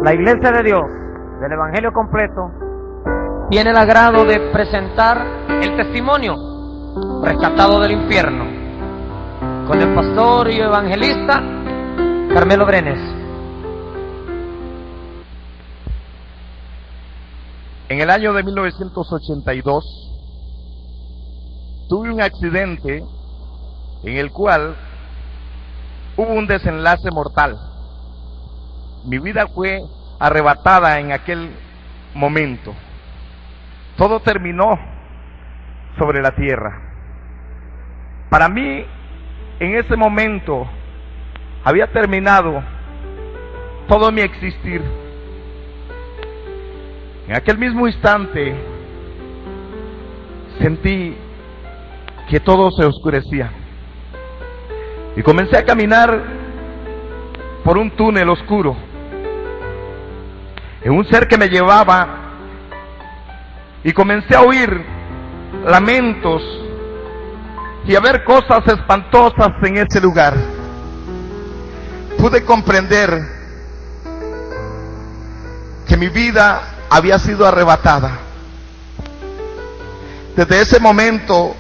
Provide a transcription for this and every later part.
La Iglesia de Dios del Evangelio completo tiene el agrado de presentar el testimonio rescatado del infierno con el pastor y evangelista Carmelo Brenes. En el año de 1982 tuve un accidente en el cual hubo un desenlace mortal. Mi vida fue arrebatada en aquel momento. Todo terminó sobre la tierra. Para mí, en ese momento, había terminado todo mi existir. En aquel mismo instante, sentí que todo se oscurecía. Y comencé a caminar por un túnel oscuro, en un ser que me llevaba, y comencé a oír lamentos y a ver cosas espantosas en ese lugar. Pude comprender que mi vida había sido arrebatada. Desde ese momento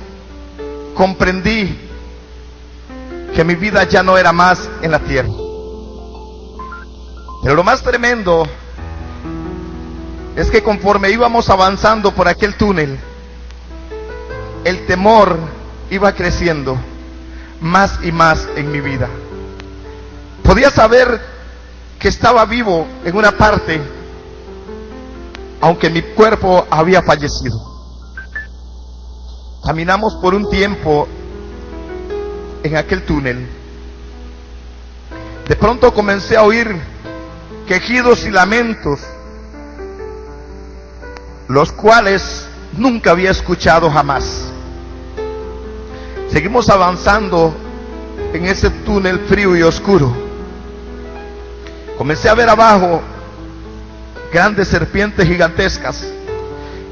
comprendí que mi vida ya no era más en la tierra. Pero lo más tremendo es que conforme íbamos avanzando por aquel túnel, el temor iba creciendo más y más en mi vida. Podía saber que estaba vivo en una parte, aunque mi cuerpo había fallecido. Caminamos por un tiempo en aquel túnel. De pronto comencé a oír quejidos y lamentos, los cuales nunca había escuchado jamás. Seguimos avanzando en ese túnel frío y oscuro. Comencé a ver abajo grandes serpientes gigantescas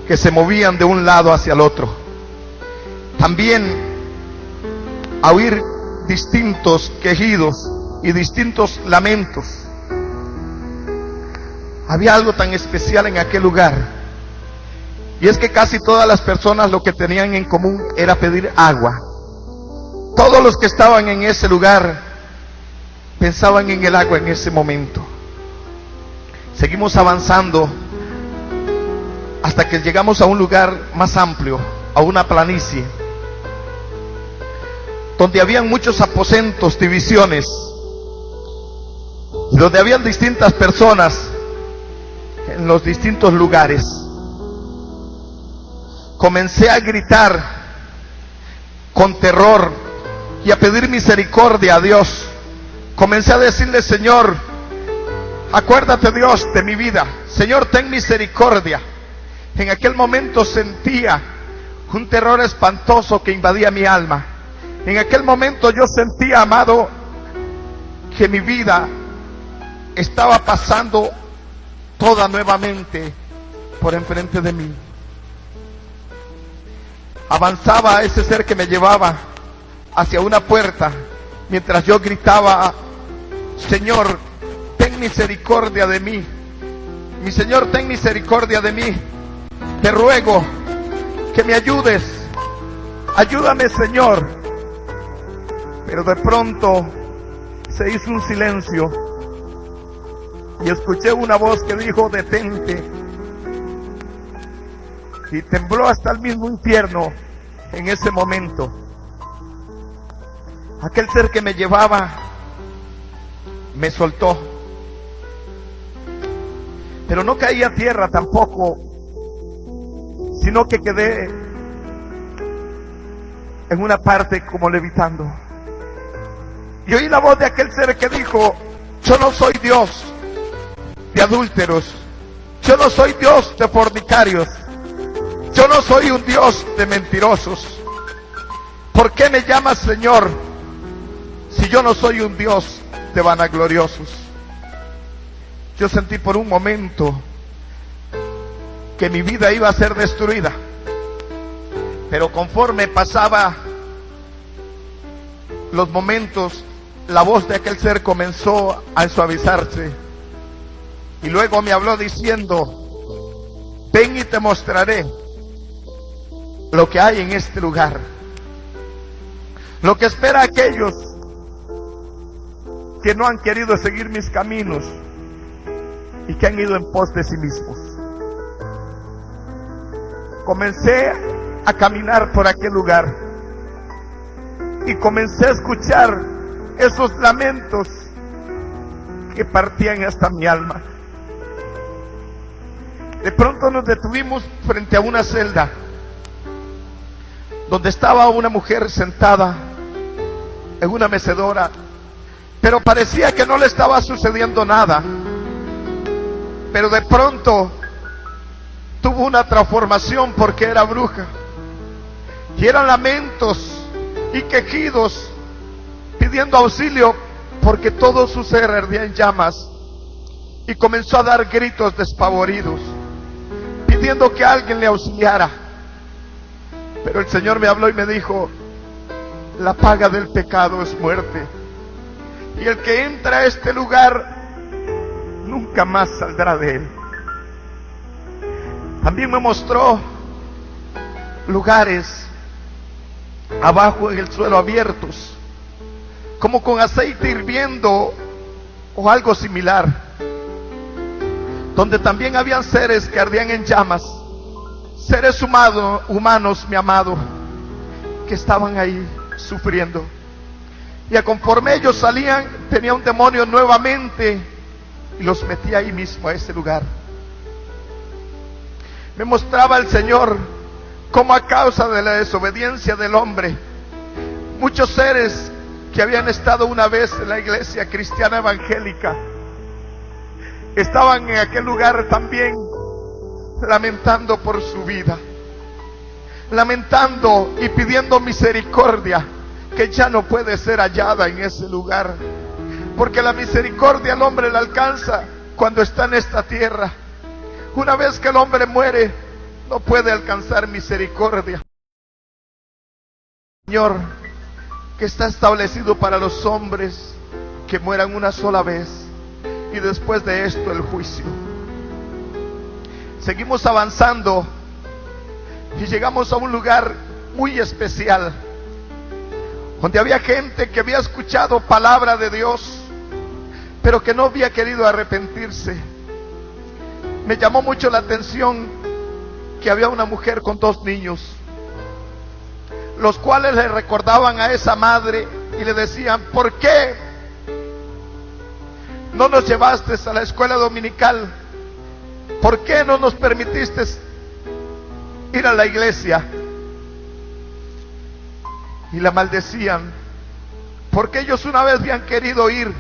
que se movían de un lado hacia el otro. También a oír distintos quejidos y distintos lamentos. Había algo tan especial en aquel lugar, y es que casi todas las personas lo que tenían en común era pedir agua. Todos los que estaban en ese lugar pensaban en el agua en ese momento. Seguimos avanzando hasta que llegamos a un lugar más amplio, a una planicie, donde habían muchos aposentos, divisiones, y donde habían distintas personas en los distintos lugares. Comencé a gritar con terror y a pedir misericordia a Dios. Comencé a decirle: Señor, acuérdate, Dios, de mi vida. Señor, ten misericordia. En aquel momento sentía un terror espantoso que invadía mi alma. En aquel momento yo sentía, amado, que mi vida estaba pasando toda nuevamente por enfrente de mí. Avanzaba ese ser que me llevaba hacia una puerta, mientras yo gritaba: Señor, ten misericordia de mí. Mi Señor, ten misericordia de mí. Te ruego que me ayudes. Ayúdame, Señor. Pero de pronto se hizo un silencio y escuché una voz que dijo: detente. Y tembló hasta el mismo infierno en ese momento. Aquel ser que me llevaba me soltó, pero no caí a tierra tampoco, sino que quedé en una parte como levitando. Y oí la voz de aquel ser que dijo: yo no soy Dios de adúlteros, yo no soy Dios de fornicarios, yo no soy un Dios de mentirosos. ¿Por qué me llamas Señor si yo no soy un Dios de vanagloriosos? Yo sentí por un momento que mi vida iba a ser destruida, pero conforme pasaba los momentos, la voz de aquel ser comenzó a suavizarse. Y luego me habló diciendo: ven y te mostraré lo que hay en este lugar. Lo que espera a aquellos que no han querido seguir mis caminos y que han ido en pos de sí mismos. Comencé a caminar por aquel lugar y comencé a escuchar esos lamentos que partían hasta mi alma. De pronto nos detuvimos frente a una celda donde estaba una mujer sentada en una mecedora, pero parecía que no le estaba sucediendo nada. Pero de pronto tuvo una transformación porque era bruja, y eran lamentos y quejidos pidiendo auxilio porque todo su ser ardía en llamas, y comenzó a dar gritos despavoridos pidiendo que alguien le auxiliara. Pero el Señor me habló y me dijo: la paga del pecado es muerte, y el que entra a este lugar nunca más saldrá de él. También me mostró lugares abajo en el suelo abiertos, como con aceite hirviendo o algo similar, donde también habían seres que ardían en llamas, seres humanos, mi amado, que estaban ahí sufriendo. Y a conforme ellos salían, tenía un demonio nuevamente y los metía ahí mismo a ese lugar. Me mostraba el Señor cómo a causa de la desobediencia del hombre, muchos seres que habían estado una vez en la iglesia cristiana evangélica estaban en aquel lugar también lamentando por su vida, lamentando y pidiendo misericordia, que ya no puede ser hallada en ese lugar, porque la misericordia al hombre la alcanza cuando está en esta tierra. Una vez que el hombre muere, no puede alcanzar misericordia. Señor, que está establecido para los hombres que mueran una sola vez, y después de esto el juicio. Seguimos avanzando y llegamos a un lugar muy especial, donde había gente que había escuchado palabra de Dios, pero que no había querido arrepentirse. Me llamó mucho la atención que había una mujer con 2 niños, los cuales le recordaban a esa madre y le decían: ¿por qué no nos llevaste a la escuela dominical? ¿Por qué no nos permitiste ir a la iglesia? Y la maldecían, porque ellos una vez habían querido ir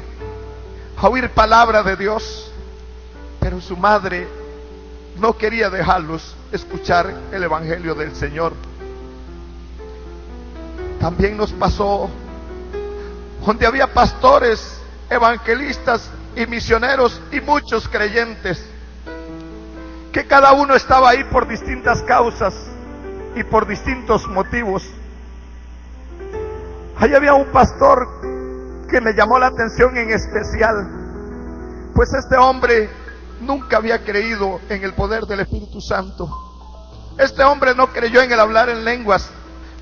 a oír palabra de Dios, pero su madre no quería dejarlos escuchar el evangelio del Señor. También nos pasó donde había pastores, evangelistas y misioneros y muchos creyentes, que cada uno estaba ahí por distintas causas y por distintos motivos. Ahí había un pastor que me llamó la atención en especial, pues este hombre nunca había creído en el poder del Espíritu Santo. Este hombre no creyó en el hablar en lenguas,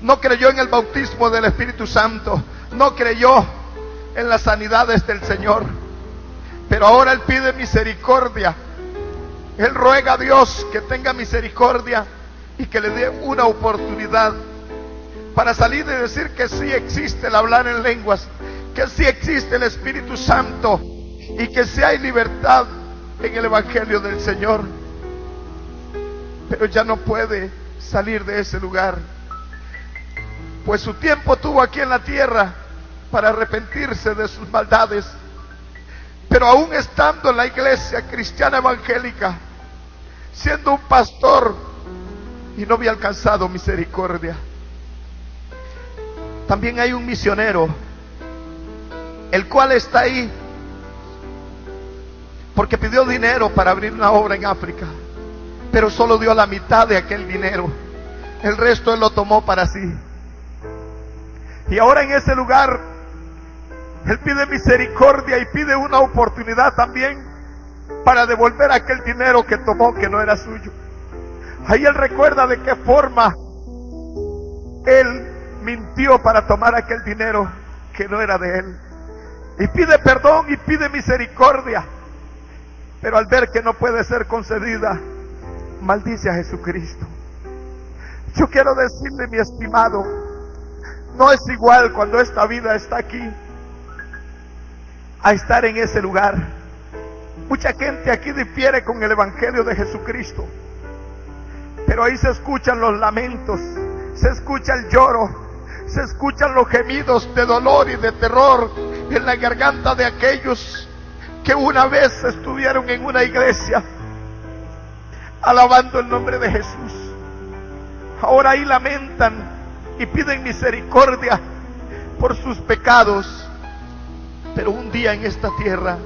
no creyó en el bautismo del Espíritu Santo, no creyó en las sanidades del Señor. Pero ahora él pide misericordia. Él ruega a Dios que tenga misericordia y que le dé una oportunidad para salir y decir que sí existe el hablar en lenguas, que sí existe el Espíritu Santo y que sí hay libertad en el evangelio del Señor. Pero ya no puede salir de ese lugar, pues su tiempo tuvo aquí en la tierra para arrepentirse de sus maldades. Pero aún estando en la iglesia cristiana evangélica, siendo un pastor, y no había alcanzado misericordia. También hay un misionero, el cual está ahí porque pidió dinero para abrir una obra en África, pero solo dio la mitad de aquel dinero. El resto él lo tomó para sí. Y ahora en ese lugar Él pide misericordia y pide una oportunidad también para devolver aquel dinero que tomó que no era suyo. Ahí él recuerda de qué forma él mintió para tomar aquel dinero que no era de él. Y pide perdón y pide misericordia. Pero al ver que no puede ser concedida, maldice a Jesucristo. Yo quiero decirle, mi estimado, no es igual cuando esta vida está aquí a estar en ese lugar. Mucha gente aquí difiere con el Evangelio de Jesucristo, pero ahí se escuchan los lamentos, se escucha el lloro, se escuchan los gemidos de dolor y de terror en la garganta de aquellos que una vez estuvieron en una iglesia alabando el nombre de Jesús. Ahora ahí lamentan y piden misericordia por sus pecados, pero un día en esta tierra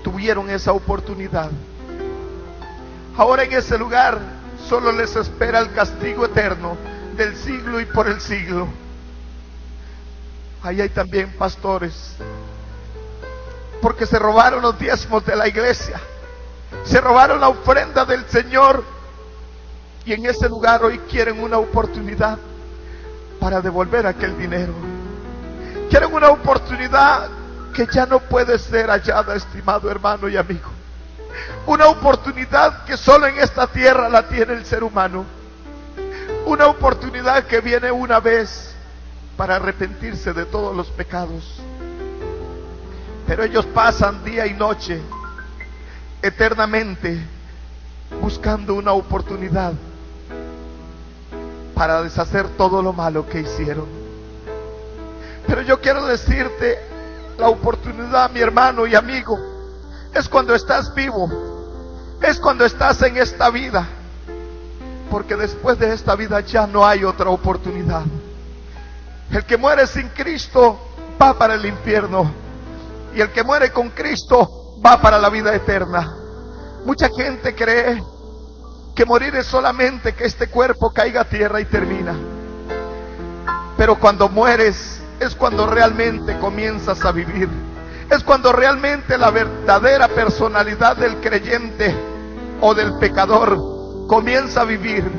tuvieron esa oportunidad. Ahora en ese lugar solo les espera el castigo eterno del siglo y por el siglo. Ahí hay también pastores, porque se robaron los diezmos de la iglesia, se robaron la ofrenda del Señor, y en ese lugar hoy quieren una oportunidad para devolver aquel dinero. Quieren una oportunidad que ya no puede ser hallada, estimado hermano y amigo. Una oportunidad que solo en esta tierra la tiene el ser humano. Una oportunidad que viene una vez para arrepentirse de todos los pecados. Pero ellos pasan día y noche, eternamente, buscando una oportunidad para deshacer todo lo malo que hicieron. Pero yo quiero decirte, la oportunidad, mi hermano y amigo, es cuando estás vivo, es cuando estás en esta vida, porque después de esta vida ya no hay otra oportunidad. El que muere sin Cristo va para el infierno, y el que muere con Cristo va para la vida eterna. Mucha gente cree que morir es solamente que este cuerpo caiga a tierra y termina. Pero cuando mueres es cuando realmente comienzas a vivir. Es cuando realmente la verdadera personalidad del creyente o del pecador comienza a vivir.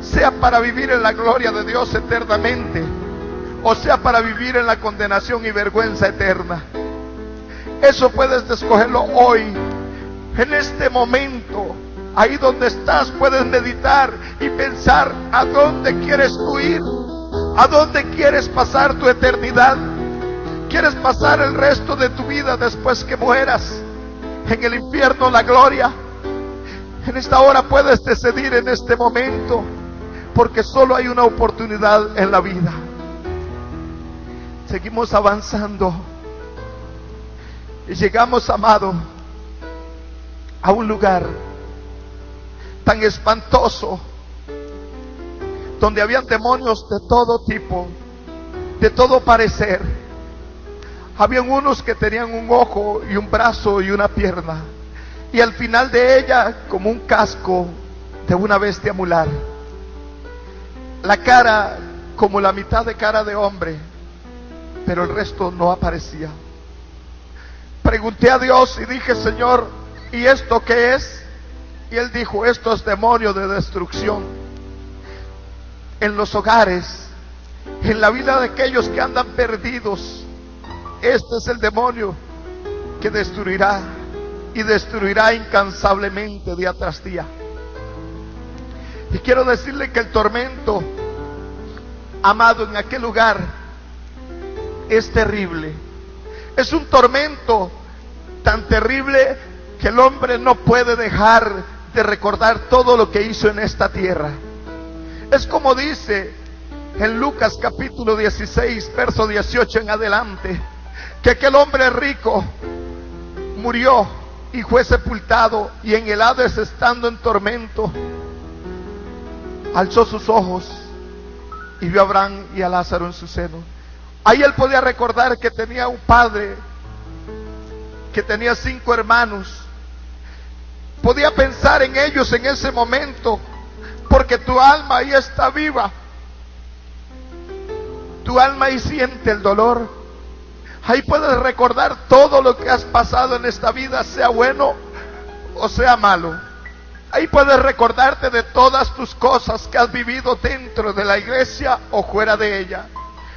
Sea para vivir en la gloria de Dios eternamente, o sea para vivir en la condenación y vergüenza eterna. Eso puedes escogerlo hoy, en este momento. Ahí donde estás puedes meditar y pensar a dónde quieres tú ir, a dónde quieres pasar tu eternidad. ¿Quieres pasar el resto de tu vida después que mueras en el infierno, la gloria? En esta hora puedes decidir, en este momento, porque solo hay una oportunidad en la vida. Seguimos avanzando y llegamos, amado, a un lugar tan espantoso, donde habían demonios de todo tipo, de todo parecer. Habían unos que tenían un ojo y un brazo y una pierna, y al final de ella como un casco de una bestia mular. La cara como la mitad de cara de hombre, pero el resto no aparecía. Pregunté a Dios y dije: Señor, ¿y esto qué es? Y Él dijo: esto es demonio de destrucción. En los hogares, en la vida de aquellos que andan perdidos, este es el demonio que destruirá, y destruirá incansablemente día tras día. Y quiero decirle que el tormento, amado, en aquel lugar es terrible. Es un tormento tan terrible que el hombre no puede dejar de recordar todo lo que hizo en esta tierra. Es como dice en Lucas capítulo 16, verso 18 en adelante, que aquel hombre rico murió y fue sepultado, y en el Hades, estando en tormento, alzó sus ojos y vio a Abraham y a Lázaro en su seno. Ahí él podía recordar que tenía un padre, que tenía 5 hermanos. Podía pensar en ellos en ese momento, porque tu alma ahí está viva. Tu alma ahí siente el dolor. Ahí puedes recordar todo lo que has pasado en esta vida, sea bueno o sea malo. Ahí puedes recordarte de todas tus cosas que has vivido dentro de la iglesia o fuera de ella.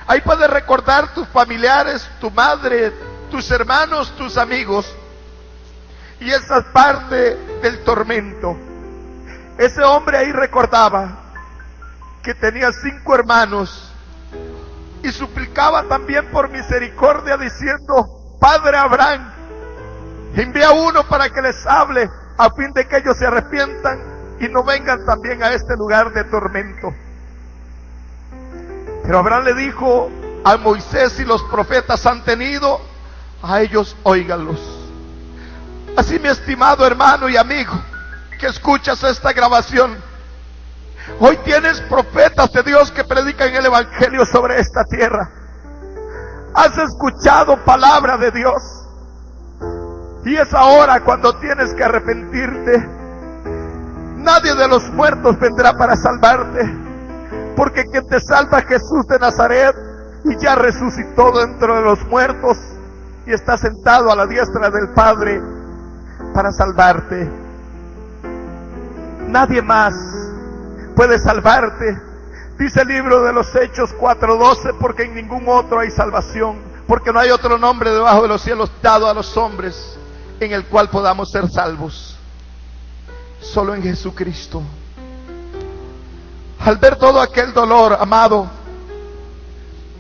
Ahí puedes recordar tus familiares, tu madre, tus hermanos, tus amigos. Y esa es parte del tormento. Ese hombre ahí recordaba que tenía 5 hermanos y suplicaba también por misericordia diciendo: Padre Abraham, envía uno para que les hable, a fin de que ellos se arrepientan y no vengan también a este lugar de tormento. Pero Abraham le dijo: a Moisés y los profetas han tenido, a ellos óiganlos. Así, mi estimado hermano y amigo que escuchas esta grabación, hoy tienes profetas de Dios que predican el evangelio sobre esta tierra. Has escuchado palabra de Dios, y es ahora cuando tienes que arrepentirte. Nadie de los muertos vendrá para salvarte, porque quien te salva es Jesús de Nazaret, y ya resucitó dentro de los muertos y está sentado a la diestra del Padre para salvarte. Nadie más puede salvarte. Dice el libro de los Hechos 4:12, porque en ningún otro hay salvación, porque no hay otro nombre debajo de los cielos dado a los hombres en el cual podamos ser salvos. Solo en Jesucristo. Al ver todo aquel dolor, amado,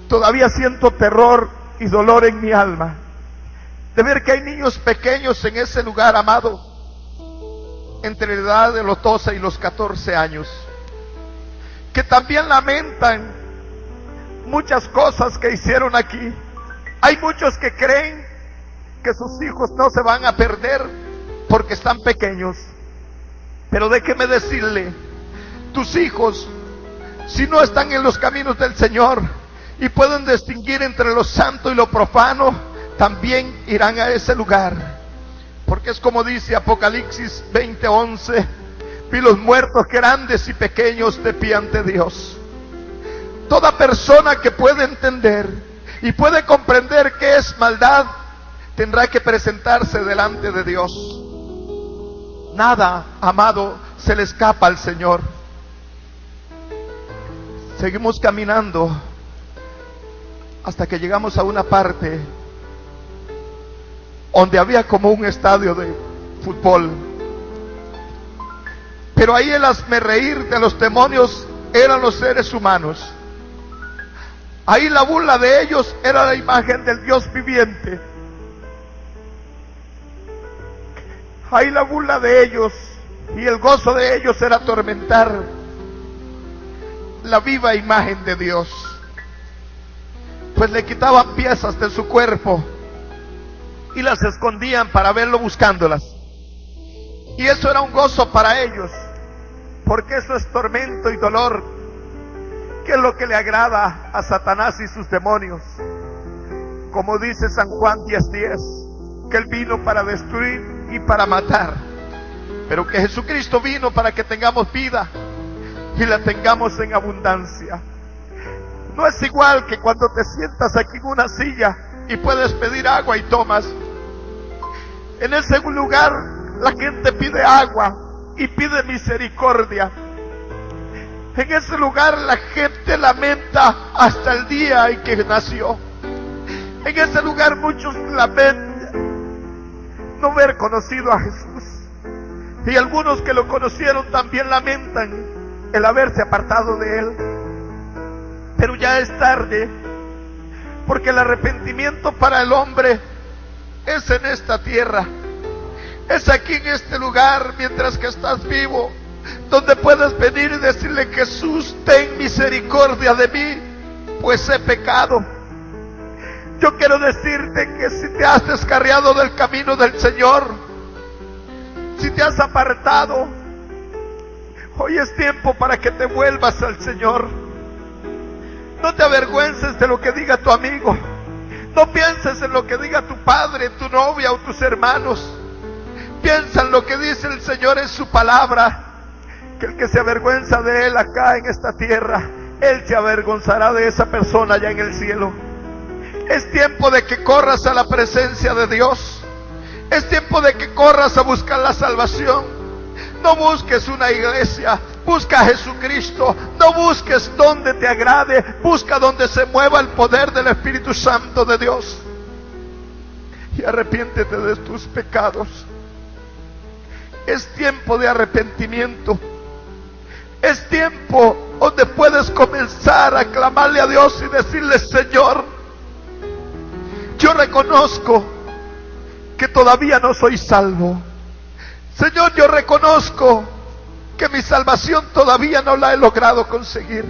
todavía siento terror y dolor en mi alma de ver que hay niños pequeños en ese lugar, amado, entre la edad de los 12 y los 14 años, que también lamentan muchas cosas que hicieron aquí. Hay muchos que creen que sus hijos no se van a perder porque están pequeños, pero déjeme decirle, tus hijos, si no están en los caminos del Señor y pueden distinguir entre lo santo y lo profano, también irán a ese lugar, porque es como dice Apocalipsis 20:11: vi los muertos grandes y pequeños de pie ante Dios. Toda persona que puede entender y puede comprender qué es maldad, tendrá que presentarse delante de Dios. Nada, amado, se le escapa al Señor. Seguimos caminando hasta que llegamos a una parte donde había como un estadio de fútbol, pero ahí el hazmerreír de los demonios eran los seres humanos. Ahí la burla de ellos era la imagen del Dios viviente. Ahí la burla de ellos y el gozo de ellos era atormentar la viva imagen de Dios, pues le quitaban piezas de su cuerpo y las escondían para verlo buscándolas. Y eso era un gozo para ellos, porque eso es tormento y dolor, que es lo que le agrada a Satanás y sus demonios. Como dice San Juan 10:10, que Él vino para destruir y para matar, pero que Jesucristo vino para que tengamos vida y la tengamos en abundancia. No es igual que cuando te sientas aquí en una silla y puedes pedir agua y tomas. En ese lugar la gente pide agua y pide misericordia. En ese lugar la gente lamenta hasta el día en que nació. En ese lugar muchos lamentan no haber conocido a Jesús, y algunos que lo conocieron también lamentan el haberse apartado de Él. Pero ya es tarde, porque el arrepentimiento para el hombre es en esta tierra, es aquí en este lugar, mientras que estás vivo, donde puedes venir y decirle: Jesús, ten misericordia de mí, pues he pecado. Yo quiero decirte que si te has descarriado del camino del Señor, si te has apartado, hoy es tiempo para que te vuelvas al Señor. No te avergüences de lo que diga tu amigo. No pienses en lo que diga tu padre, tu novia o tus hermanos. Piensa en lo que dice el Señor en su palabra, que el que se avergüenza de Él acá en esta tierra, Él se avergonzará de esa persona allá en el cielo. Es tiempo de que corras a la presencia de Dios. Es tiempo de que corras a buscar la salvación. No busques una iglesia, busca a Jesucristo. No busques donde te agrade, busca donde se mueva el poder del Espíritu Santo de Dios. Y arrepiéntete de tus pecados. Es tiempo de arrepentimiento. Es tiempo donde puedes comenzar a clamarle a Dios y decirle: Señor, yo reconozco que todavía no soy salvo. Señor, yo reconozco que mi salvación todavía no la he logrado conseguir.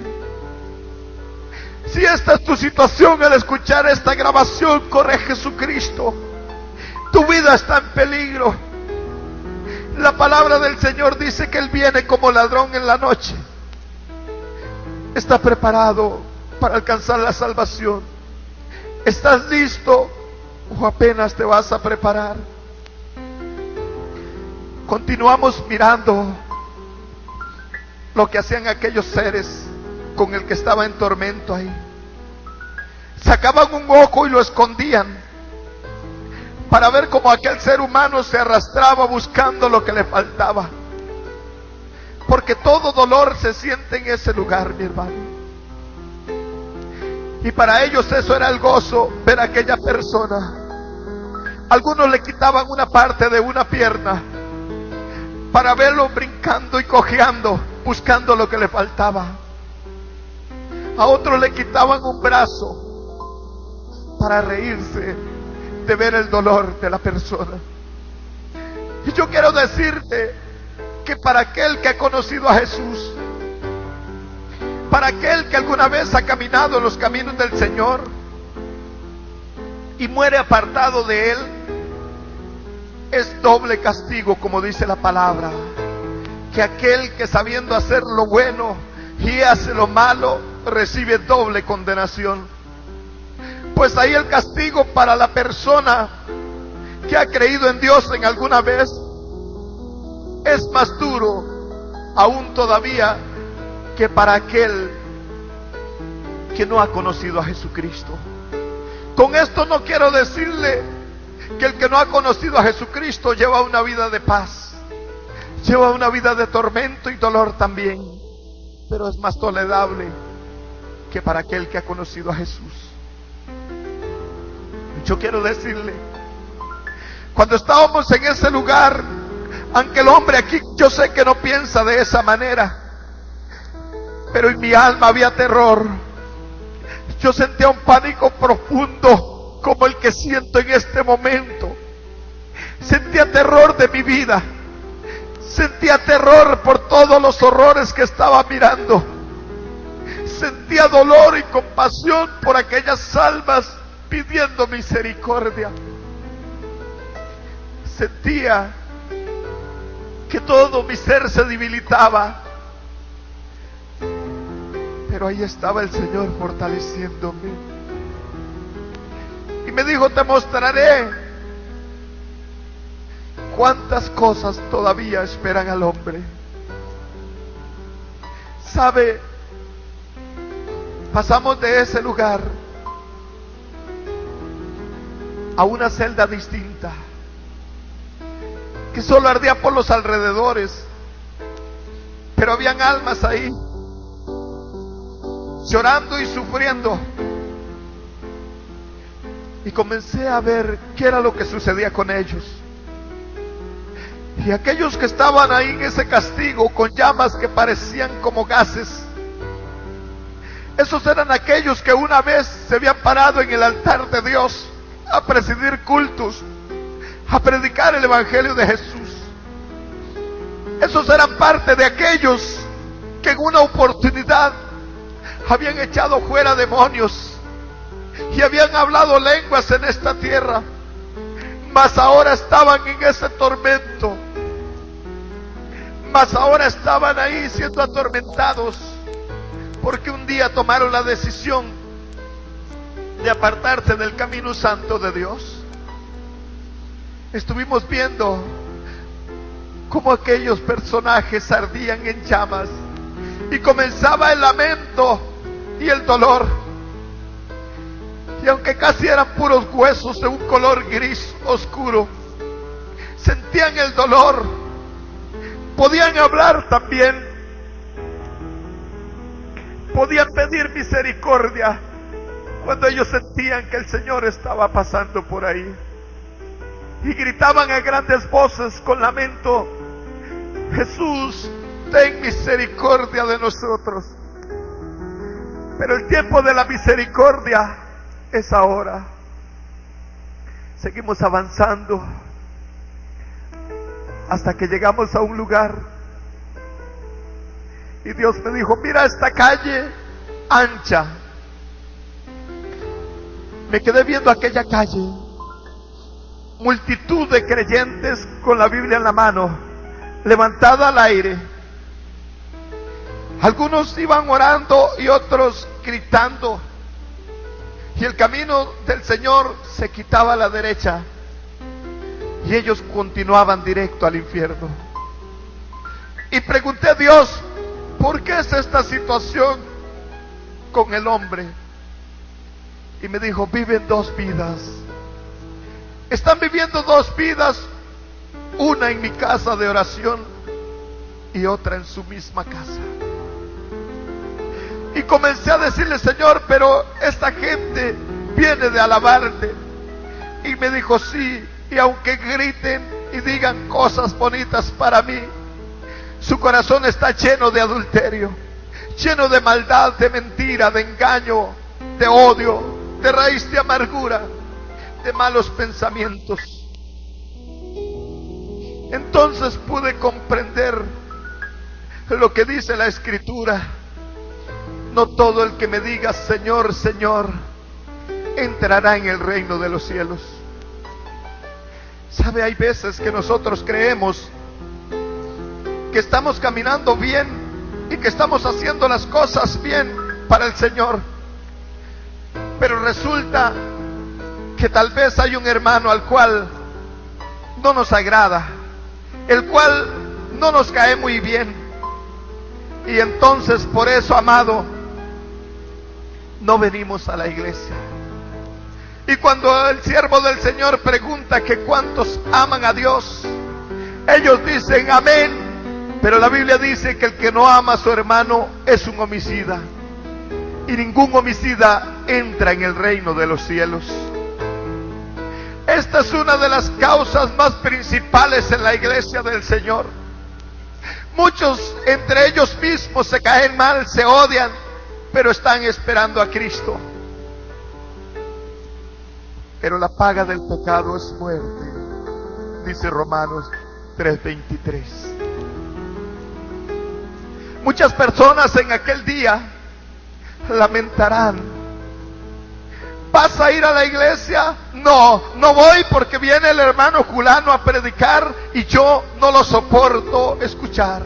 Si esta es tu situación al escuchar esta grabación, corre a Jesucristo. Tu vida está en peligro. La palabra del Señor dice que Él viene como ladrón en la noche. ¿Estás preparado para alcanzar la salvación? ¿Estás listo o apenas te vas a preparar? Continuamos mirando lo que hacían aquellos seres con el que estaba en tormento ahí. Sacaban un ojo y lo escondían para ver cómo aquel ser humano se arrastraba buscando lo que le faltaba. Porque todo dolor se siente en ese lugar, mi hermano. Y para ellos eso era el gozo, ver a aquella persona. Algunos le quitaban una parte de una pierna para verlo brincando y cojeando, buscando lo que le faltaba. A otros le quitaban un brazo para reírse de ver el dolor de la persona. Y yo quiero decirte que para aquel que ha conocido a Jesús, para aquel que alguna vez ha caminado en los caminos del Señor y muere apartado de Él, es doble castigo, como dice la palabra, que aquel que sabiendo hacer lo bueno y hace lo malo, recibe doble condenación. Pues ahí el castigo para la persona que ha creído en Dios en alguna vez es más duro aún todavía que para aquel que no ha conocido a Jesucristo. Con esto no quiero decirle que el que no ha conocido a Jesucristo lleva una vida de paz, lleva una vida de tormento y dolor también, pero es más tolerable que para aquel que ha conocido a Jesús. Yo quiero decirle, cuando estábamos en ese lugar, aunque el hombre aquí yo sé que no piensa de esa manera, pero en mi alma había terror. Yo sentía un pánico profundo como el que siento en este momento. Sentía terror de mi vida. Sentía terror por todos los horrores que estaba mirando. Sentía dolor y compasión por aquellas almas pidiendo misericordia. Sentía que todo mi ser se debilitaba. Pero ahí estaba el Señor fortaleciéndome. Y me dijo: te mostraré cuántas cosas todavía esperan al hombre. ¿Sabe? Pasamos de ese lugar a una celda distinta, que solo ardía por los alrededores, pero habían almas ahí llorando y sufriendo. Y comencé a ver qué era lo que sucedía con ellos. Y aquellos que estaban ahí en ese castigo con llamas que parecían como gases, esos eran aquellos que una vez se habían parado en el altar de Dios a presidir cultos, a predicar el Evangelio de Jesús. Esos eran parte de aquellos que en una oportunidad habían echado fuera demonios y habían hablado lenguas en esta tierra, mas ahora estaban en ese tormento, mas ahora estaban ahí siendo atormentados porque un día tomaron la decisión de apartarse del camino santo de Dios. Estuvimos viendo cómo aquellos personajes ardían en llamas y comenzaba el lamento y el dolor. Y aunque casi eran puros huesos de un color gris oscuro, sentían el dolor, podían hablar también, podían pedir misericordia cuando ellos sentían que el Señor estaba pasando por ahí. Y gritaban a grandes voces con lamento: Jesús, ten misericordia de nosotros. Pero el tiempo de la misericordia es ahora. Seguimos avanzando hasta que llegamos a un lugar y Dios me dijo: mira esta calle ancha. Me quedé viendo aquella calle, multitud de creyentes con la Biblia en la mano, levantada al aire. Algunos iban orando y otros gritando, y el camino del Señor se quitaba a la derecha y ellos continuaban directo al infierno. Y pregunté a Dios: ¿por qué es esta situación con el hombre? Y me dijo: viven dos vidas. Están viviendo dos vidas, una en mi casa de oración y otra en su misma casa. Y comencé a decirle: Señor, pero esta gente viene de alabarte. Y me dijo: sí, y aunque griten y digan cosas bonitas para mí, su corazón está lleno de adulterio, lleno de maldad, de mentira, de engaño, de odio, de raíz de amargura, de malos pensamientos. Entonces pude comprender lo que dice la Escritura: no todo el que me diga Señor, Señor, entrará en el reino de los cielos. ¿Sabe? Hay veces que nosotros creemos que estamos caminando bien y que estamos haciendo las cosas bien para el Señor, pero resulta que tal vez hay un hermano al cual no nos agrada, el cual no nos cae muy bien, y entonces por eso, amado, no venimos a la iglesia. Y cuando el siervo del Señor pregunta que cuántos aman a Dios, ellos dicen amén, pero la Biblia dice que el que no ama a su hermano es un homicida, y ningún homicida entra en el reino de los cielos. Esta es una de las causas más principales en la iglesia del Señor. Muchos entre ellos mismos se caen mal, se odian, pero están esperando a Cristo. Pero la paga del pecado es muerte, dice Romanos 3:23. Muchas personas en aquel día lamentarán: ¿vas a ir a la iglesia? No, no voy porque viene el hermano fulano a predicar y yo no lo soporto escuchar.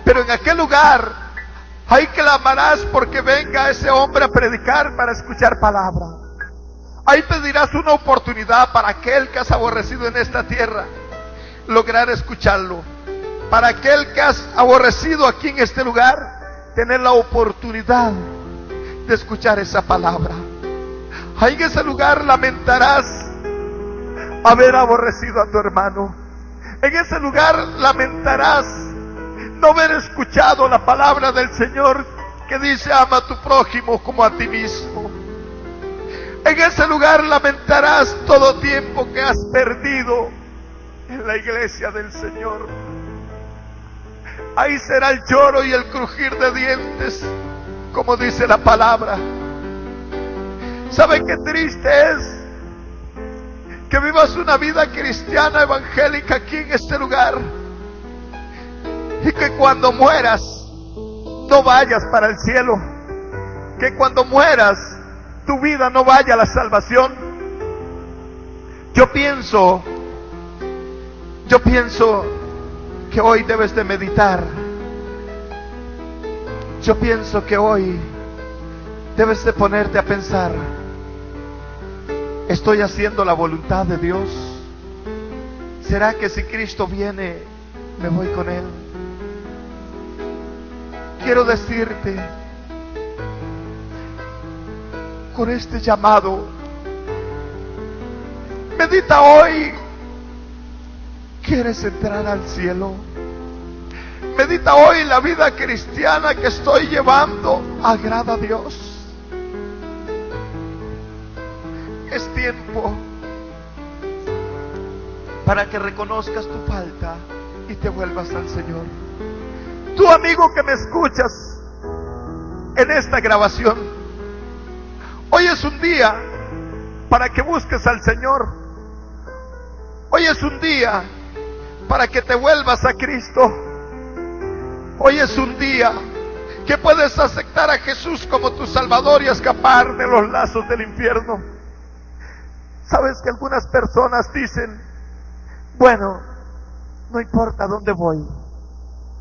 Pero en aquel lugar ahí clamarás porque venga ese hombre a predicar para escuchar palabra. Ahí pedirás una oportunidad para aquel que has aborrecido en esta tierra, lograr escucharlo. Para aquel que has aborrecido aquí en este lugar, tener la oportunidad de escuchar esa palabra. Ahí en ese lugar lamentarás haber aborrecido a tu hermano. En ese lugar lamentarás no haber escuchado la palabra del Señor que dice: ama a tu prójimo como a ti mismo. En ese lugar lamentarás todo tiempo que has perdido en la iglesia del Señor. Ahí será el lloro y el crujir de dientes, como dice la palabra. ¿Sabe qué triste es? Que vivas una vida cristiana evangélica aquí en este lugar, y que cuando mueras no vayas para el cielo, que cuando mueras tu vida no vaya a la salvación. Yo pienso que hoy debes de meditar. Yo pienso que hoy debes de ponerte a pensar: ¿estoy haciendo la voluntad de Dios? ¿Será que si Cristo viene, me voy con Él? Quiero decirte con este llamado. Medita hoy, ¿quieres entrar al cielo? Medita hoy, la vida cristiana que estoy llevando agrada a Dios. Es tiempo para que reconozcas tu falta y te vuelvas al Señor. Tú, amigo que me escuchas en esta grabación, hoy es un día para que busques al Señor. Hoy es un día para que te vuelvas a Cristo. Hoy es un día que puedes aceptar a Jesús como tu Salvador y escapar de los lazos del infierno. Sabes que algunas personas dicen: bueno, no importa dónde voy,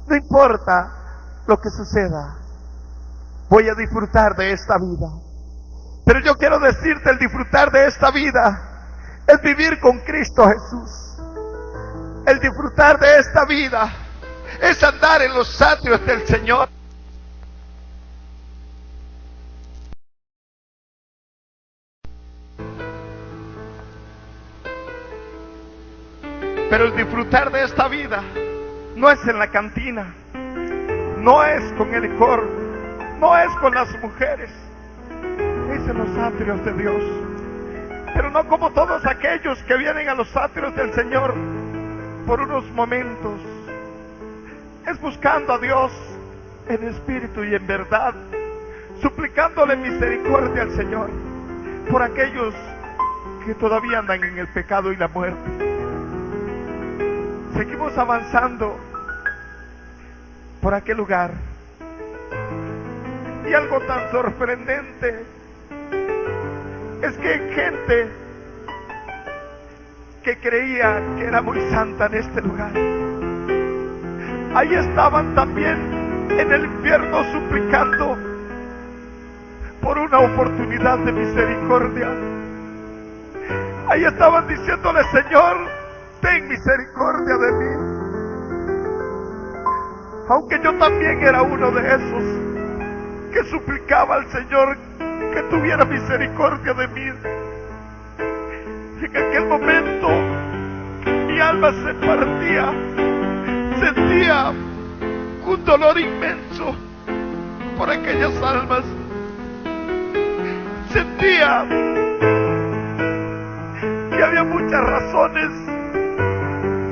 no importa lo que suceda, voy a disfrutar de esta vida. Pero yo quiero decirte, el disfrutar de esta vida es vivir con Cristo Jesús. El disfrutar de esta vida es andar en los atrios del Señor. Pero el disfrutar de esta vida no es en la cantina, no es con el licor, no es con las mujeres, es en los atrios de Dios. Pero no como todos aquellos que vienen a los atrios del Señor por unos momentos. Es buscando a Dios en espíritu y en verdad, suplicándole misericordia al Señor por aquellos que todavía andan en el pecado y la muerte. Seguimos avanzando por aquel lugar, y algo tan sorprendente es que gente que creía que era muy santa en este lugar, ahí estaban también en el infierno suplicando por una oportunidad de misericordia. Ahí estaban diciéndole: Señor, ten misericordia de mí. Aunque yo también era uno de esos que suplicaba al Señor que tuviera misericordia de mí. En aquel momento mi alma se partía, sentía un dolor inmenso por aquellas almas. Sentía que había muchas razones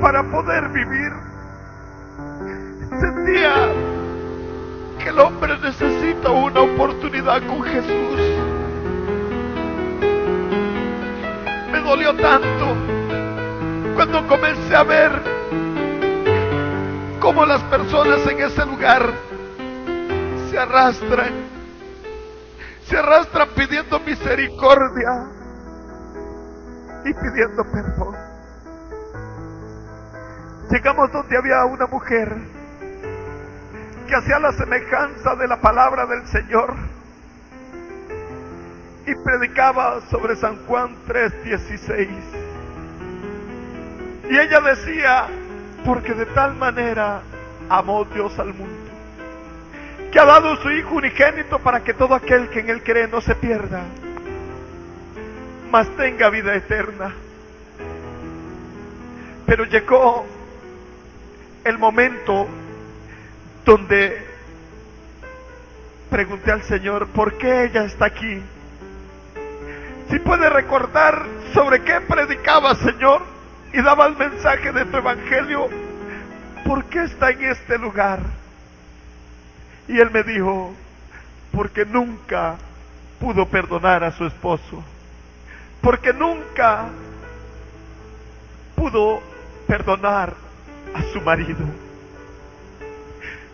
para poder vivir. Sentía que el hombre necesita una oportunidad con Jesús. Me dolió tanto cuando comencé a ver cómo las personas en ese lugar se arrastran pidiendo misericordia y pidiendo perdón. Llegamos donde había una mujer que hacía la semejanza de la palabra del Señor y predicaba sobre San Juan 3:16. Y ella decía: porque de tal manera amó Dios al mundo, que ha dado su Hijo unigénito, para que todo aquel que en Él cree no se pierda, mas tenga vida eterna. Pero llegó el momento donde pregunté al Señor: ¿por qué ella está aquí? Si puede recordar sobre qué predicaba, Señor, y daba el mensaje de tu evangelio, ¿por qué está en este lugar? Y él me dijo: porque nunca pudo perdonar a su esposo, porque nunca pudo perdonar a su marido.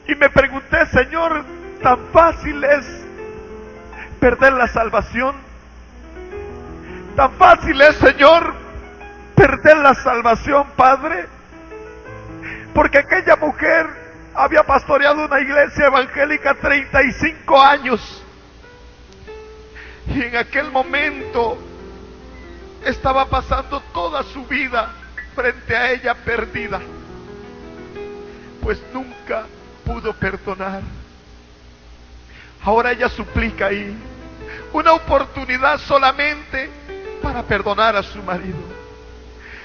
Y me pregunté: Señor, ¿tan fácil es perder la salvación? ¿Tan fácil es, Señor, perder la salvación, Padre? Porque aquella mujer había pastoreado una iglesia evangélica 35 años. Y en aquel momento estaba pasando toda su vida frente a ella perdida, pues nunca pudo perdonar. Ahora ella suplica ahí: una oportunidad solamente para perdonar a su marido.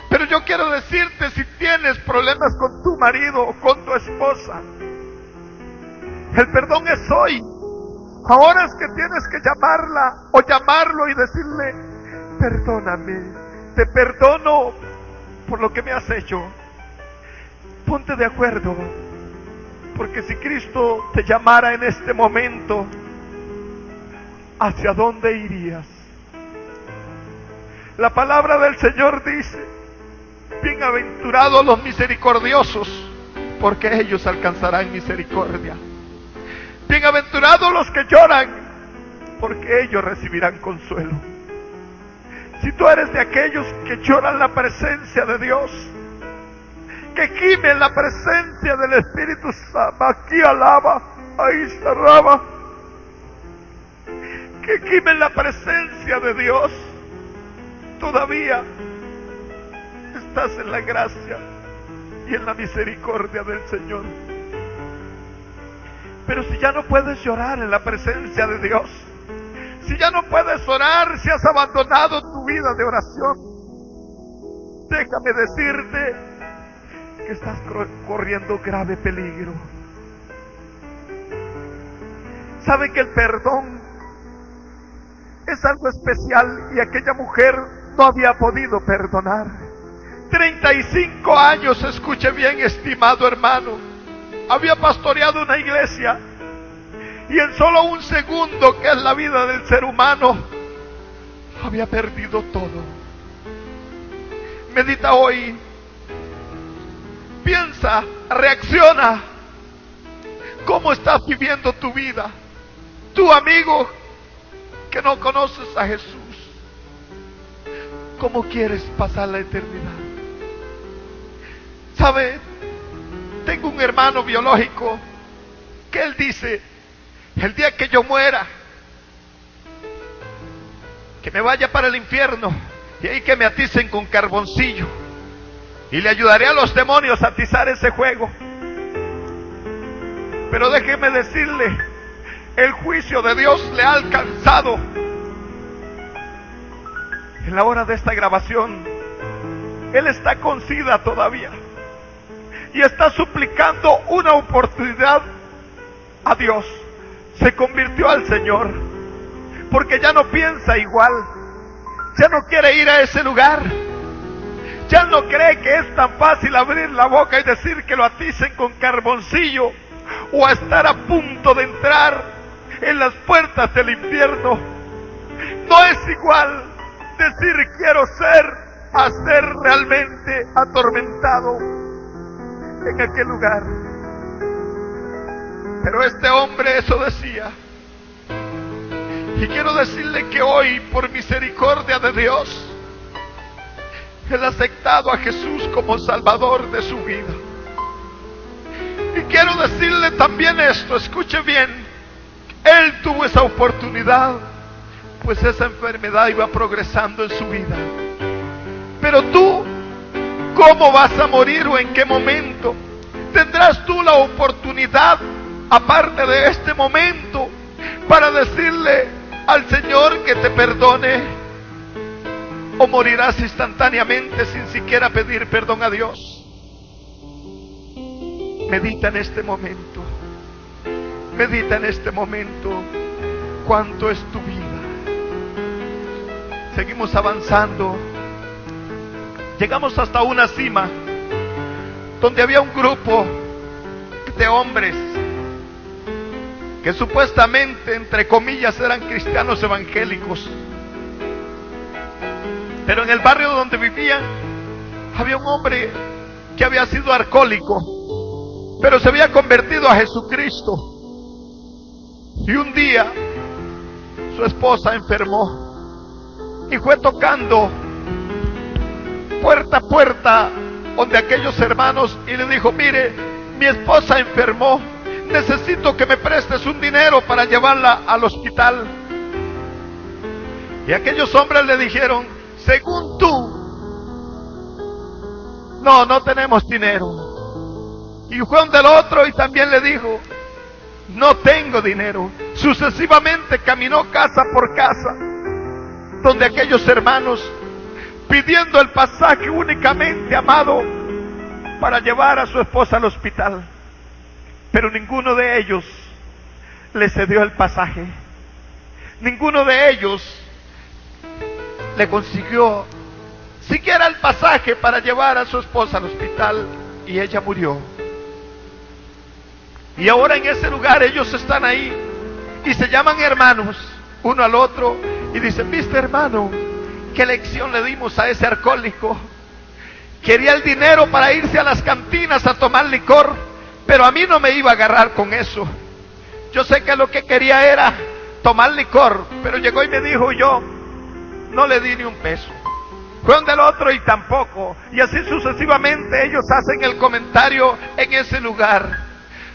Pero yo quiero decirte, si tienes problemas con tu marido o con tu esposa, el perdón es hoy. Ahora es que tienes que llamarla o llamarlo y decirle: perdóname, te perdono por lo que me has hecho. Ponte de acuerdo, porque si Cristo te llamara en este momento, ¿hacia dónde irías? La palabra del Señor dice: bienaventurados los misericordiosos, porque ellos alcanzarán misericordia. Bienaventurados los que lloran, porque ellos recibirán consuelo. Si tú eres de aquellos que lloran la presencia de Dios, que gimen la presencia del Espíritu Santo, aquí alaba, ahí cerraba, que gimen la presencia de Dios, todavía estás en la gracia y en la misericordia del Señor. Pero si ya no puedes llorar en la presencia de Dios, si ya no puedes orar, si has abandonado tu vida de oración, déjame decirte que estás corriendo grave peligro. ¿Sabe que el perdón es algo especial y aquella mujer no había podido perdonar? 35 años, escuche bien, estimado hermano, había pastoreado una iglesia y en solo un segundo, que es la vida del ser humano, había perdido todo. Medita hoy, piensa, reacciona. ¿Cómo estás viviendo tu vida? Tu amigo que no conoces a Jesús, ¿cómo quieres pasar la eternidad? ¿Sabe? Tengo un hermano biológico que él dice: el día que yo muera, que me vaya para el infierno y ahí que me aticen con carboncillo, y le ayudaré a los demonios a atizar ese juego. Pero déjeme decirle, el juicio de Dios le ha alcanzado. En la hora de esta grabación, él está con SIDA todavía y está suplicando una oportunidad a Dios. Se convirtió al Señor porque ya no piensa igual, ya no quiere ir a ese lugar, ya no cree que es tan fácil abrir la boca y decir que lo aticen con carboncillo, o a estar a punto de entrar en las puertas del infierno. No es igual decir quiero ser a ser realmente atormentado en aquel lugar. Pero este hombre eso decía. Y quiero decirle que hoy, por misericordia de Dios, él ha aceptado a Jesús como Salvador de su vida. Y quiero decirle también esto, escuche bien, él tuvo esa oportunidad, pues esa enfermedad iba progresando en su vida. Pero tú, ¿cómo vas a morir o en qué momento? ¿Tendrás tú la oportunidad, aparte de este momento, para decirle al Señor que te perdone? ¿O morirás instantáneamente sin siquiera pedir perdón a Dios? Medita en este momento. Medita en este momento cuánto es tu vida. Seguimos avanzando. Llegamos hasta una cima donde había un grupo de hombres que supuestamente, entre comillas, eran cristianos evangélicos. Pero en el barrio donde vivían había un hombre que había sido alcohólico, pero se había convertido a Jesucristo. Y un día su esposa enfermó y fue tocando puerta a puerta donde aquellos hermanos y le dijo: mire, mi esposa enfermó, necesito que me prestes un dinero para llevarla al hospital. Y aquellos hombres le dijeron: según tú, no tenemos dinero. Y fue donde el otro y también le dijo: no tengo dinero. Sucesivamente caminó casa por casa, donde aquellos hermanos, pidiendo el pasaje únicamente, amado, para llevar a su esposa al hospital. Pero ninguno de ellos le cedió el pasaje. Ninguno de ellos le consiguió siquiera el pasaje para llevar a su esposa al hospital, y ella murió. Y ahora en ese lugar ellos están ahí y se llaman hermanos uno al otro y dicen: ¿viste, hermano, qué lección le dimos a ese alcohólico? Quería el dinero para irse a las cantinas a tomar licor, pero a mí no me iba a agarrar con eso. Yo sé que lo que quería era tomar licor, pero llegó y me dijo, yo no le di ni un peso. Fue donde el otro y tampoco. Y así sucesivamente ellos hacen el comentario en ese lugar.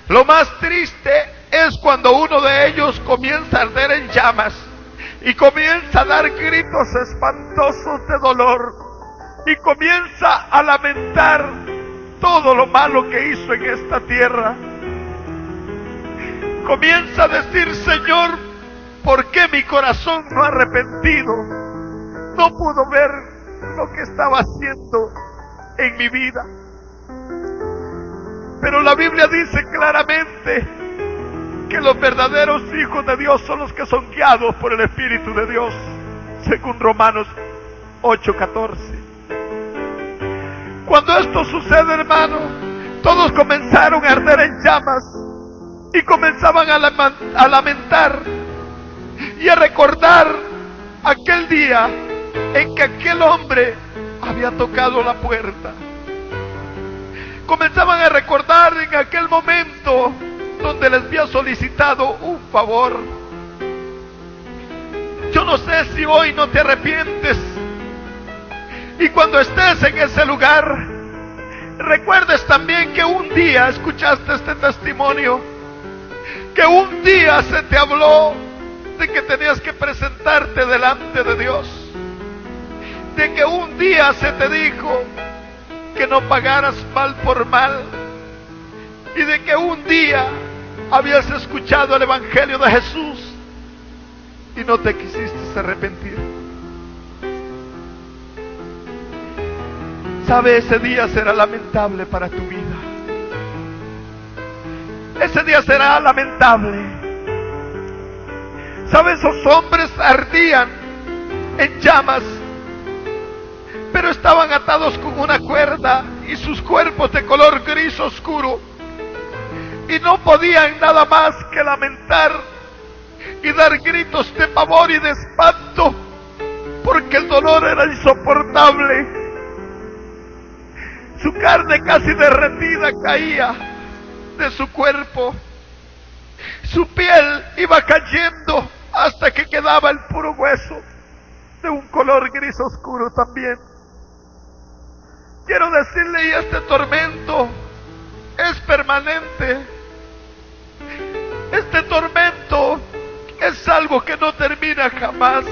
Lo más triste es cuando uno de ellos comienza a arder en llamas y comienza a dar gritos espantosos de dolor y comienza a lamentar todo lo malo que hizo en esta tierra. Comienza a decir: Señor, ¿por qué mi corazón no ha arrepentido? No pudo ver lo que estaba haciendo en mi vida. Pero la Biblia dice claramente que los verdaderos hijos de Dios son los que son guiados por el Espíritu de Dios, según Romanos 8:14. Cuando esto sucede, hermano, todos comenzaron a arder en llamas y comenzaban a lamentar y a recordar aquel día en que aquel hombre había tocado la puerta. Comenzaban a recordar en aquel momento donde les había solicitado un favor. Yo no sé si hoy no te arrepientes y cuando estés en ese lugar recuerdes también que un día escuchaste este testimonio, que un día se te habló de que tenías que presentarte delante de Dios, de que un día se te dijo que no pagaras mal por mal, y de que un día habías escuchado el Evangelio de Jesús y no te quisiste arrepentir. ¿Sabe? Ese día será lamentable para tu vida. Ese día será lamentable. ¿Sabe? Esos hombres ardían en llamas, pero estaban atados con una cuerda y sus cuerpos de color gris oscuro, y no podían nada más que lamentar y dar gritos de pavor y de espanto, porque el dolor era insoportable. Su carne casi derretida caía de su cuerpo, su piel iba cayendo hasta que quedaba el puro hueso, de un color gris oscuro también. Quiero decirle, y este tormento es permanente. Este tormento es algo que no termina jamás.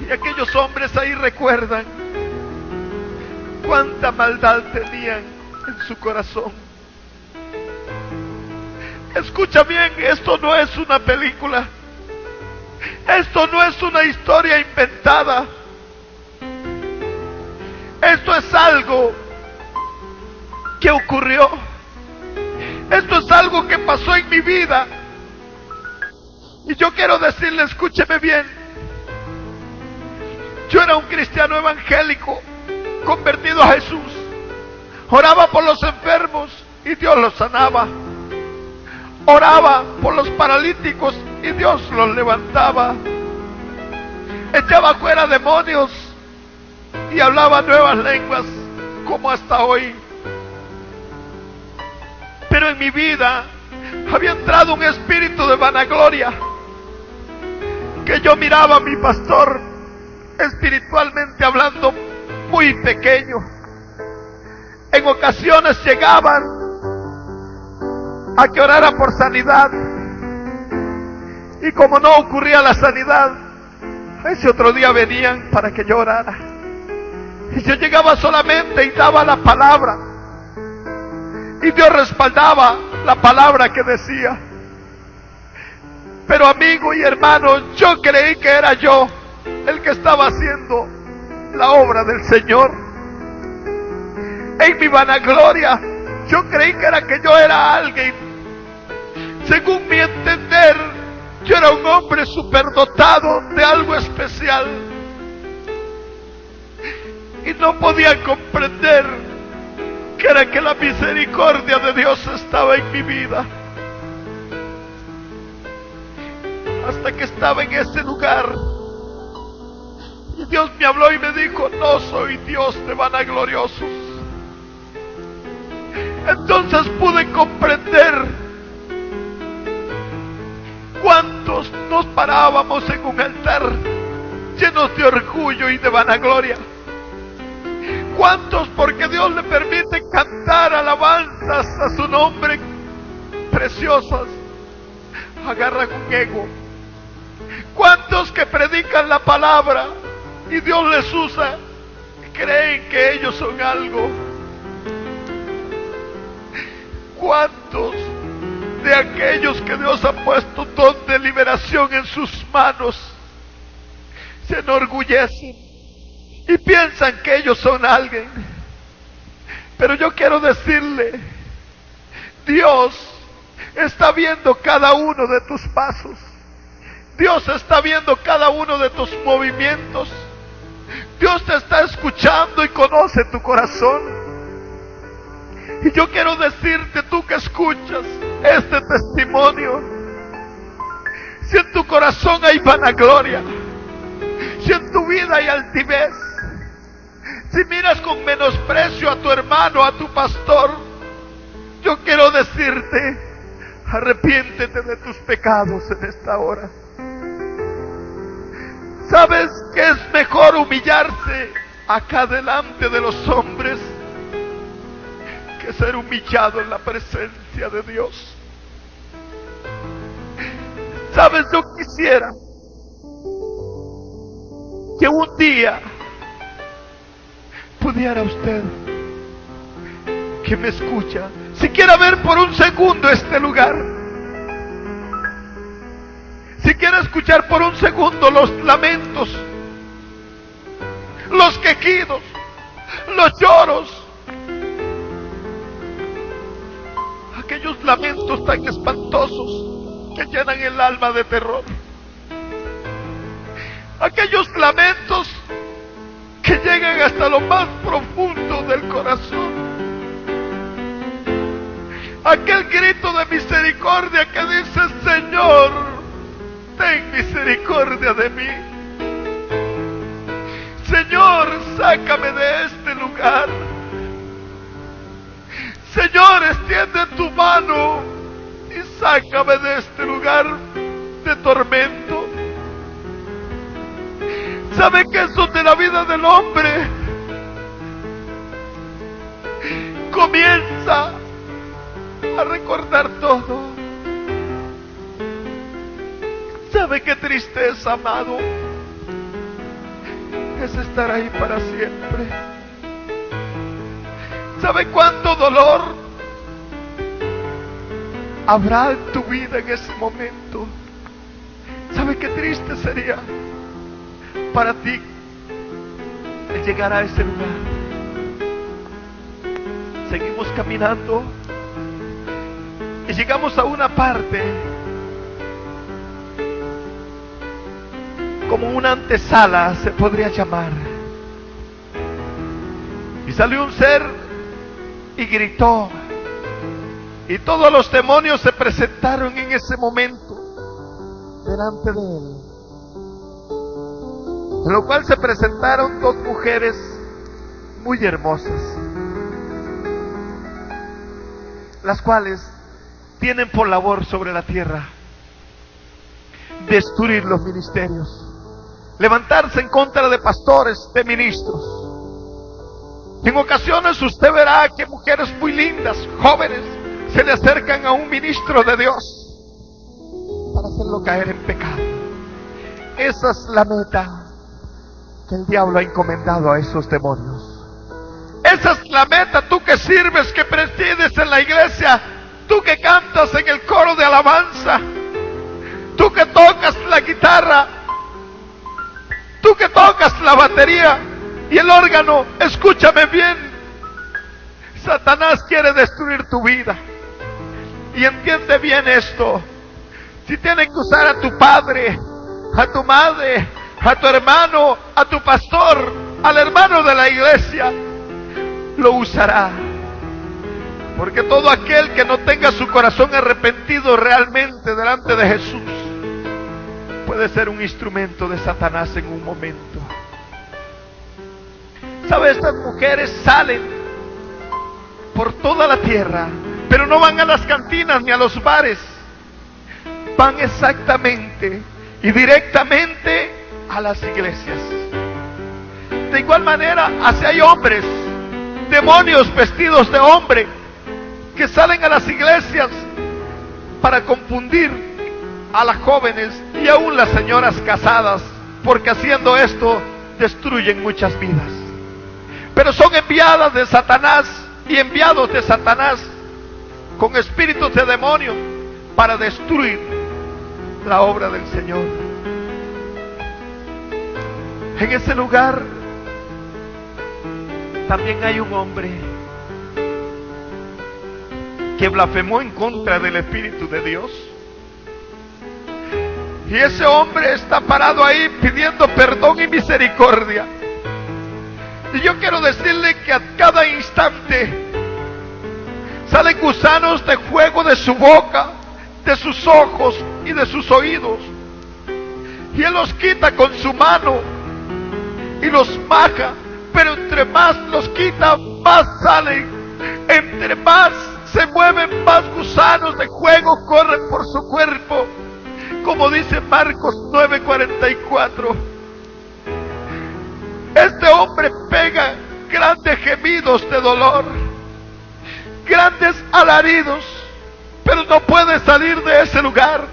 Y aquellos hombres ahí recuerdan cuánta maldad tenían en su corazón. Escucha bien, esto no es una película. Esto no es una historia inventada. Esto es algo que ocurrió. Esto es algo que pasó en mi vida. Y yo quiero decirle, escúcheme bien. Yo era un cristiano evangélico, convertido a Jesús. Oraba por los enfermos y Dios los sanaba. Oraba por los paralíticos y Dios los levantaba. Echaba fuera demonios y hablaba nuevas lenguas, como hasta hoy. Pero en mi vida había entrado un espíritu de vanagloria, que yo miraba a mi pastor, espiritualmente hablando, muy pequeño. En ocasiones llegaban a que orara por sanidad, y como no ocurría la sanidad, ese otro día venían para que yo orara. Y yo llegaba solamente y daba la palabra, y Dios respaldaba la palabra que decía. Pero amigo y hermano, yo creí que era yo el que estaba haciendo la obra del Señor. En mi vanagloria, yo creí que yo era alguien. Según mi entender, yo era un hombre superdotado de algo especial. Y no podía comprender que era que la misericordia de Dios estaba en mi vida. Hasta que estaba en ese lugar y Dios me habló y me dijo: no soy Dios de vanagloriosos. Entonces pude comprender cuántos nos parábamos en un altar llenos de orgullo y de vanagloria. Cuántos, porque Dios le permite cantar alabanzas a su nombre preciosas, agarran un ego. Cuántos que predican la palabra y Dios les usa, creen que ellos son algo. Cuántos de aquellos que Dios ha puesto don de liberación en sus manos se enorgullecen y piensan que ellos son alguien. Pero yo quiero decirle, Dios está viendo cada uno de tus pasos. Dios está viendo cada uno de tus movimientos. Dios te está escuchando y conoce tu corazón. Y yo quiero decirte, tú que escuchas este testimonio, si en tu corazón hay vanagloria, si en tu vida hay altivez, si miras con menosprecio a tu hermano, a tu pastor, yo quiero decirte, arrepiéntete de tus pecados en esta hora. ¿Sabes que es mejor humillarse acá delante de los hombres que ser humillado en la presencia de Dios? ¿Sabes? Yo quisiera que un día pudiera usted, que me escucha, siquiera ver por un segundo este lugar, si quiere escuchar por un segundo los lamentos, los quejidos, los lloros, aquellos lamentos tan espantosos que llenan el alma de terror, aquellos lamentos que llegan hasta lo más profundo del corazón, aquel grito de misericordia que dice: Señor, ten misericordia de mí. Señor, sácame de este lugar. Señor, extiende tu mano y sácame de este lugar de tormento. ¿Sabe que eso de la vida del hombre comienza a recordar todo? ¿Sabe qué tristeza, amado? Es estar ahí para siempre. ¿Sabe cuánto dolor habrá en tu vida en ese momento? ¿Sabe qué triste sería para ti el llegar a ese lugar? Seguimos caminando y llegamos a una parte, como una antesala se podría llamar, y salió un ser y gritó, y todos los demonios se presentaron en ese momento delante de él, en lo cual se presentaron dos mujeres muy hermosas, las cuales tienen por labor sobre la tierra destruir los ministerios, levantarse en contra de pastores, de ministros. En ocasiones usted verá que mujeres muy lindas, jóvenes, se le acercan a un ministro de Dios para hacerlo caer en pecado. Esa es la meta que el diablo ha encomendado a esos demonios. Esa es la meta, tú que sirves, que presides en la iglesia, tú tú que cantas en el coro de alabanza, tú que tocas la guitarra, tú que tocas la batería y el órgano, escúchame bien. Satanás quiere destruir tu vida. Y entiende bien esto. Si tiene que usar a tu padre, a tu madre, a tu hermano, a tu pastor, al hermano de la iglesia, lo usará. Porque todo aquel que no tenga su corazón arrepentido realmente delante de Jesús puede ser un instrumento de Satanás en un momento. ¿Sabes? Estas mujeres salen por toda la tierra, pero no van a las cantinas ni a los bares. Van exactamente y directamente a las iglesias. De igual manera, así hay hombres, demonios vestidos de hombre, que salen a las iglesias para confundir a las jóvenes y aún las señoras casadas, porque haciendo esto destruyen muchas vidas. Pero son enviadas de Satanás y enviados de Satanás con espíritus de demonio para destruir la obra del Señor. En ese lugar también hay un hombre que blasfemó en contra del Espíritu de Dios. Y ese hombre está parado ahí pidiendo perdón y misericordia. Y yo quiero decirle que a cada instante salen gusanos de fuego de su boca, de sus ojos y de sus oídos. Y él los quita con su mano y los maja. Pero entre más los quita, más salen. Entre más se mueven, más gusanos de fuego corren por su cuerpo. Como dice Marcos 9:44. Este hombre pega grandes gemidos de dolor, grandes alaridos, pero no puede salir de ese lugar,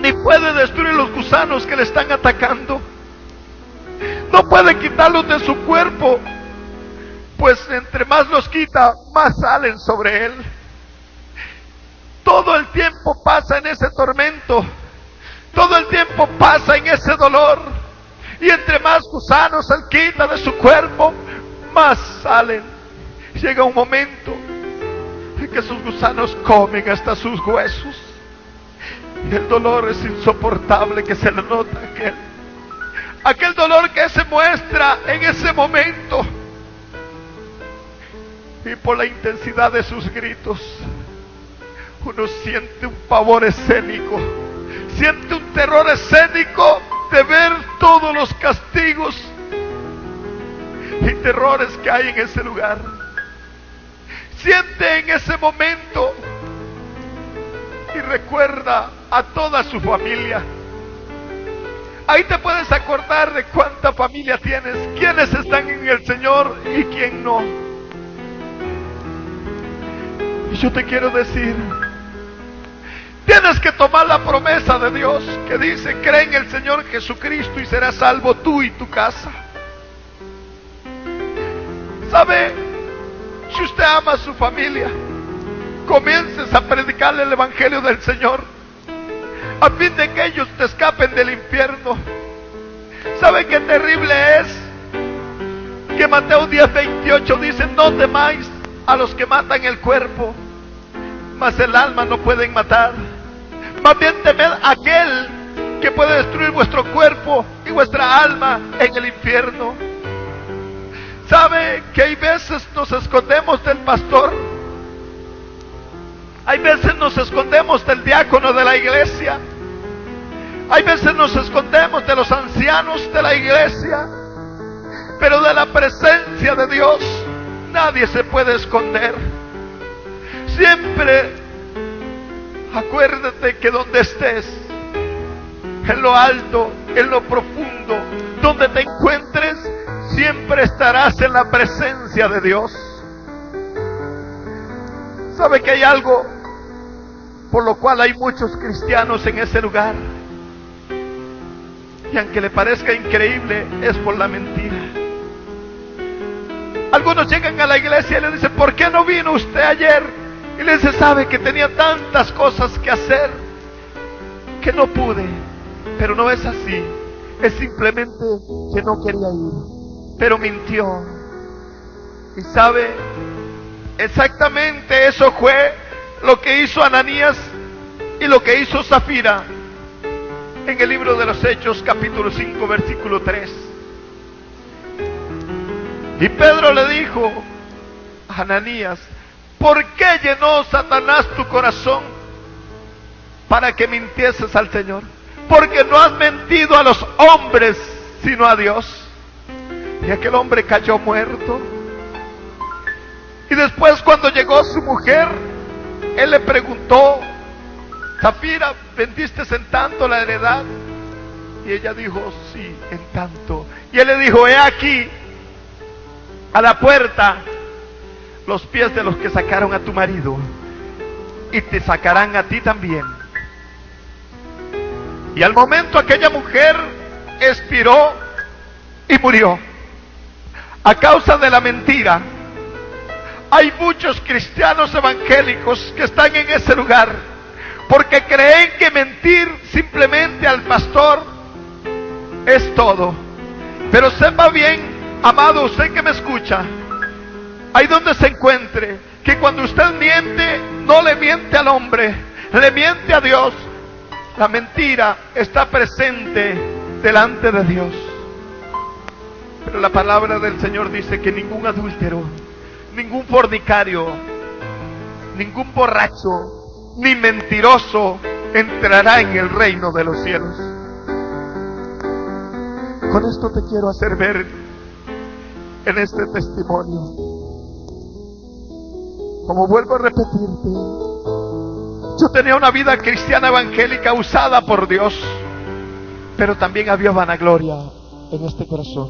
ni puede destruir los gusanos que le están atacando. No puede quitarlos de su cuerpo, pues entre más los quita, más salen sobre él. Todo el tiempo pasa en ese tormento, todo el tiempo pasa en ese dolor, y entre más gusanos él quita de su cuerpo, más salen. Llega un momento en que sus gusanos comen hasta sus huesos, y el dolor es insoportable que se le nota aquel dolor que se muestra en ese momento. Y por la intensidad de sus gritos, uno siente un pavor escénico, siente un terror escénico de ver todos los castigos y terrores que hay en ese lugar. Siente en ese momento y recuerda a toda su familia. Ahí te puedes acordar de cuánta familia tienes, quiénes están en el Señor y quién no. Y yo te quiero decir, tienes que tomar la promesa de Dios que dice: cree en el Señor Jesucristo y serás salvo tú y tu casa. ¿Sabe? Si usted ama a su familia, comiences a predicarle el Evangelio del Señor, a fin de que ellos te escapen del infierno. ¿Sabe qué terrible es? Que Mateo 10:28 dice: no temáis a los que matan el cuerpo, mas el alma no pueden matar. Más bien temed a aquel que puede destruir vuestro cuerpo y vuestra alma en el infierno. ¿Sabe que hay veces nos escondemos del pastor? Hay veces nos escondemos del diácono de la iglesia. Hay veces nos escondemos de los ancianos de la iglesia. Pero de la presencia de Dios nadie se puede esconder. Siempre acuérdate que donde estés, en lo alto, en lo profundo, donde te encuentres, siempre estarás en la presencia de Dios. ¿Sabe que hay algo por lo cual hay muchos cristianos en ese lugar? Y aunque le parezca increíble, es por la mentira. Algunos llegan a la iglesia y le dicen: ¿por qué no vino usted ayer? Y le dice, sabe que tenía tantas cosas que hacer que no pude. Pero no es así, es simplemente que no quería ir, pero mintió. Y sabe, exactamente eso fue lo que hizo Ananías y lo que hizo Zafira en el libro de los Hechos, capítulo 5, versículo 3. Y Pedro le dijo a Ananías, ¿por qué llenó Satanás tu corazón para que mintieses al Señor? Porque no has mentido a los hombres, sino a Dios. Y aquel hombre cayó muerto. Y después, cuando llegó su mujer, él le preguntó, Zafira, ¿vendiste en tanto la heredad? Y ella dijo, sí, en tanto. Y él le dijo, he aquí, a la puerta, los pies de los que sacaron a tu marido, y te sacarán a ti también. Y al momento aquella mujer expiró y murió a causa de la mentira. Hay muchos cristianos evangélicos que están en ese lugar porque creen que mentir simplemente al pastor es todo. Pero sepa bien, amado, usted que me escucha, ahí donde se encuentre, que cuando usted miente, no le miente al hombre, le miente a Dios. La mentira está presente delante de Dios. Pero la palabra del Señor dice que ningún adúltero, ningún fornicario, ningún borracho, ni mentiroso entrará en el reino de los cielos. Con esto te quiero hacer ver en este testimonio, como vuelvo a repetirte, yo tenía una vida cristiana evangélica usada por Dios, pero también había vanagloria en este corazón.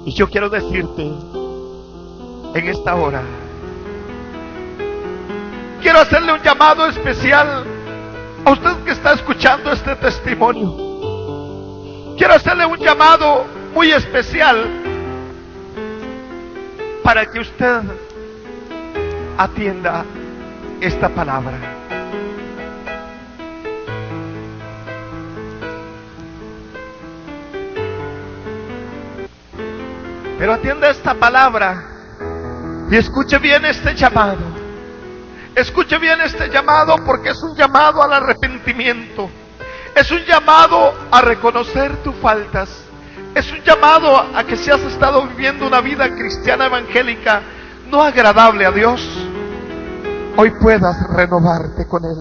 Y yo quiero decirte en esta hora, quiero hacerle un llamado especial a usted que está escuchando este testimonio. Quiero hacerle un llamado muy especial para que usted atienda esta palabra. Pero atienda esta palabra y escuche bien este llamado. Escuche bien este llamado, porque es un llamado al arrepentimiento. Es un llamado a reconocer tus faltas. Es un llamado a que si has estado viviendo una vida cristiana evangélica no agradable a Dios, hoy puedas renovarte con Él.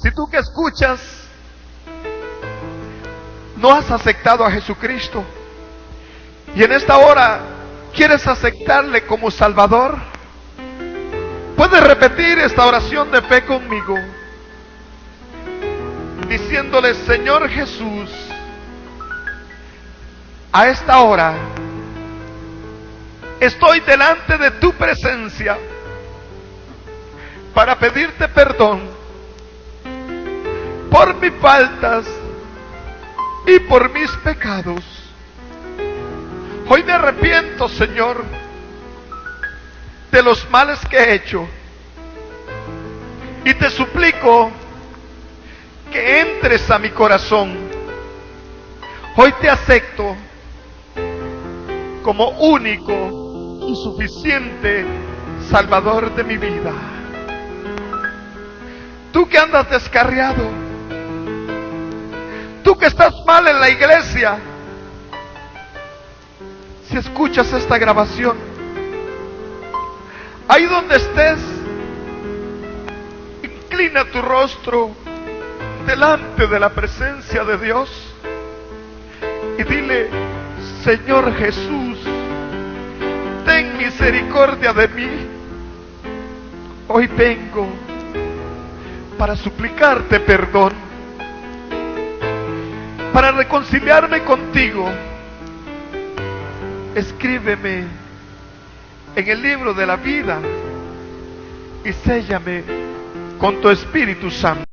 Si tú que escuchas no has aceptado a Jesucristo y en esta hora quieres aceptarle como Salvador, puedes repetir esta oración de fe conmigo, diciéndole: Señor Jesús, a esta hora estoy delante de tu presencia para pedirte perdón por mis faltas y por mis pecados. Hoy me arrepiento, Señor, de los males que he hecho, y te suplico que entres a mi corazón. Hoy te acepto como único y suficiente Salvador de mi vida. Tú que andas descarriado, tú que estás mal en la iglesia, si escuchas esta grabación, ahí donde estés, inclina tu rostro delante de la presencia de Dios y dile: Señor Jesús, ten misericordia de mí. Hoy vengo para suplicarte perdón, para reconciliarme contigo. Escríbeme en el libro de la vida y séllame con tu Espíritu Santo.